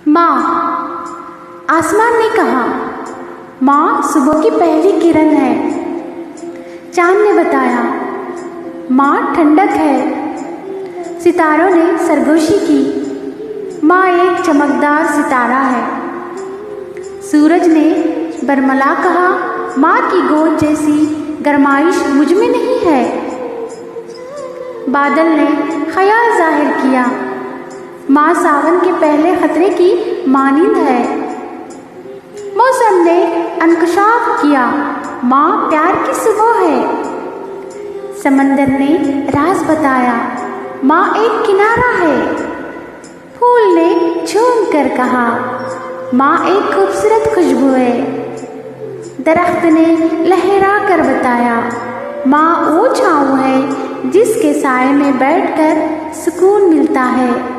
माँ, आसमान ने कहा। माँ सुबह की पहली किरण है। चांद ने बताया, माँ ठंडक है। सितारों ने सरगोशी की, माँ एक चमकदार सितारा है। सूरज ने बरमला कहा, माँ की गोद जैसी गरमाइश मुझ में नहीं है। बादल ने ख्याल जाहिर किया, माँ सावन के पहले खतरे की मानिंद है। मौसम ने इंकशाफ किया, माँ प्यार की सुबह है। समंदर ने राज बताया, माँ एक किनारा है। फूल ने झूम कर कहा, माँ एक खूबसूरत खुशबू है। दरख्त ने लहरा कर बताया, माँ वो छाँव है जिसके साए में बैठकर सुकून मिलता है।